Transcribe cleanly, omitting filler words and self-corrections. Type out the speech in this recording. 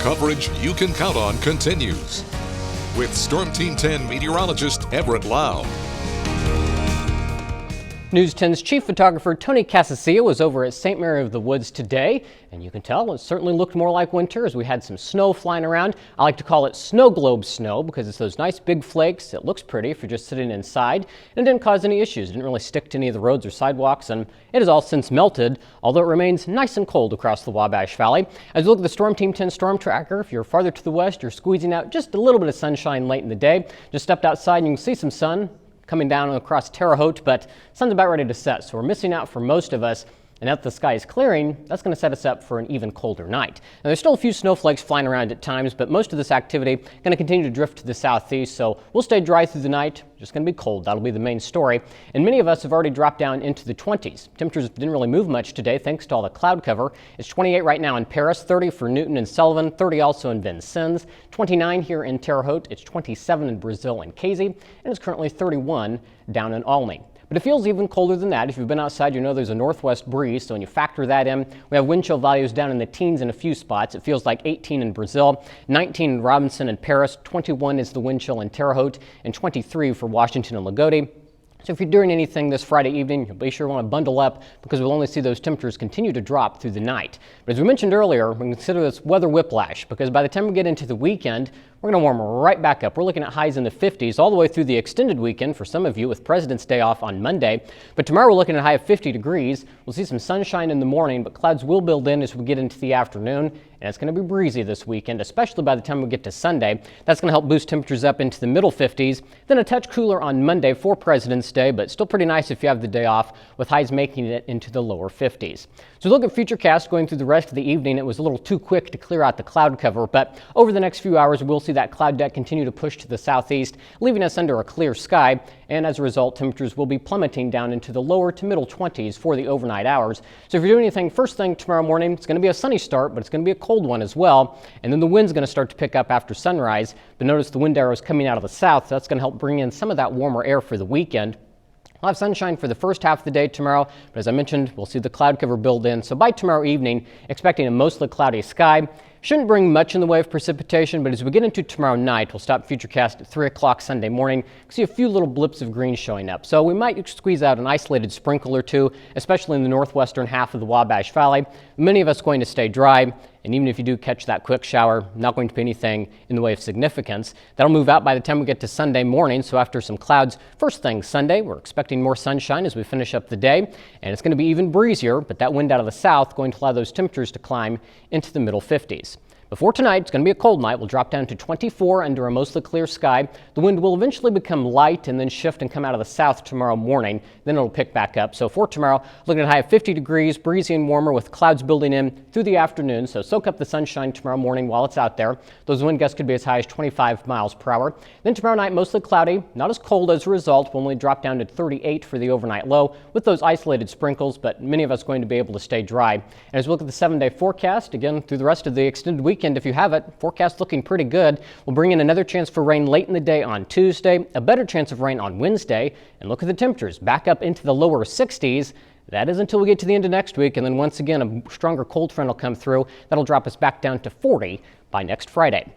Coverage you can count on continues. With Storm Team 10 meteorologist Everett Lau. News 10's chief photographer Tony Casasilla was over at St. Mary of the Woods today, and you can tell it certainly looked more like winter as we had some snow flying around. I like to call it snow globe snow because it's those nice big flakes. It looks pretty if you're just sitting inside, and it didn't cause any issues. It didn't really stick to any of the roads or sidewalks, and it has all since melted, although it remains nice and cold across the Wabash Valley. As you look at the Storm Team 10 storm tracker, if you're farther to the west, you're squeezing out just a little bit of sunshine late in the day. Just stepped outside and you can see some sun coming down across Terre Haute, but sun's about ready to set, so we're missing out for most of us. And now that the sky is clearing, that's going to set us up for an even colder night. Now, there's still a few snowflakes flying around at times, but most of this activity going to continue to drift to the southeast, so we'll stay dry through the night. Just going to be cold. That'll be the main story. And many of us have already dropped down into the 20s. Temperatures didn't really move much today thanks to all the cloud cover. It's 28 right now in Paris, 30 for Newton and Sullivan, 30 also in Vincennes, 29 here in Terre Haute, it's 27 in Brazil and Casey, and it's currently 31 down in Olney. But it feels even colder than that. If you've been outside, you know there's a northwest breeze, so when you factor that in, we have wind chill values down in the teens in a few spots. It feels like 18 in Brazil, 19 in Robinson and Paris, 21 is the wind chill in Terre Haute, and 23 for Washington and Lagodi. So if you're doing anything this Friday evening, you'll be sure to want to bundle up because we'll only see those temperatures continue to drop through the night. But as we mentioned earlier, we can consider this weather whiplash because by the time we get into the weekend, we're going to warm right back up. We're looking at highs in the 50s all the way through the extended weekend for some of you with President's Day off on Monday. But tomorrow we're looking at a high of 50 degrees. We'll see some sunshine in the morning, but clouds will build in as we get into the afternoon. And it's going to be breezy this weekend, especially by the time we get to Sunday. That's going to help boost temperatures up into the middle 50s. Then a touch cooler on Monday for President's Day, but still pretty nice if you have the day off, with highs making it into the lower 50s. So look at Futurecast going through the rest of the evening. It was a little too quick to clear out the cloud cover, but over the next few hours, we'll see that cloud deck continue to push to the southeast, leaving us under a clear sky. And as a result, temperatures will be plummeting down into the lower to middle 20s for the overnight hours. So if you're doing anything first thing tomorrow morning, it's going to be a sunny start, but it's going to be a cold one as well. And then the wind's going to start to pick up after sunrise. But notice the wind arrows coming out of the south. So that's going to help bring in some of that warmer air for the weekend. We'll have sunshine for the first half of the day tomorrow, but as I mentioned, we'll see the cloud cover build in. So by tomorrow evening, expecting a mostly cloudy sky. Shouldn't bring much in the way of precipitation, but as we get into tomorrow night, we'll stop Futurecast at 3 o'clock Sunday morning. See a few little blips of green showing up. So we might squeeze out an isolated sprinkle or two, especially in the northwestern half of the Wabash Valley. Many of us going to stay dry. And even if you do catch that quick shower, not going to be anything in the way of significance. That'll move out by the time we get to Sunday morning. So after some clouds, first thing Sunday, we're expecting more sunshine as we finish up the day. And it's going to be even breezier, but that wind out of the south going to allow those temperatures to climb into the middle 50s. Before tonight, it's going to be a cold night. We'll drop down to 24 under a mostly clear sky. The wind will eventually become light and then shift and come out of the south tomorrow morning. Then it'll pick back up. So for tomorrow, looking at a high of 50 degrees, breezy and warmer with clouds building in through the afternoon. So soak up the sunshine tomorrow morning while it's out there. Those wind gusts could be as high as 25 miles per hour. Then tomorrow night, mostly cloudy, not as cold as a result. We'll only drop down to 38 for the overnight low with those isolated sprinkles, but many of us going to be able to stay dry. And as we look at the 7-day forecast, again, through the rest of the extended weekend, if you have it, forecast looking pretty good. We'll bring in another chance for rain late in the day on Tuesday, a better chance of rain on Wednesday, and look at the temperatures back up into the lower 60s. That is until we get to the end of next week, and then once again a stronger cold front will come through. That'll drop us back down to 40 by next Friday.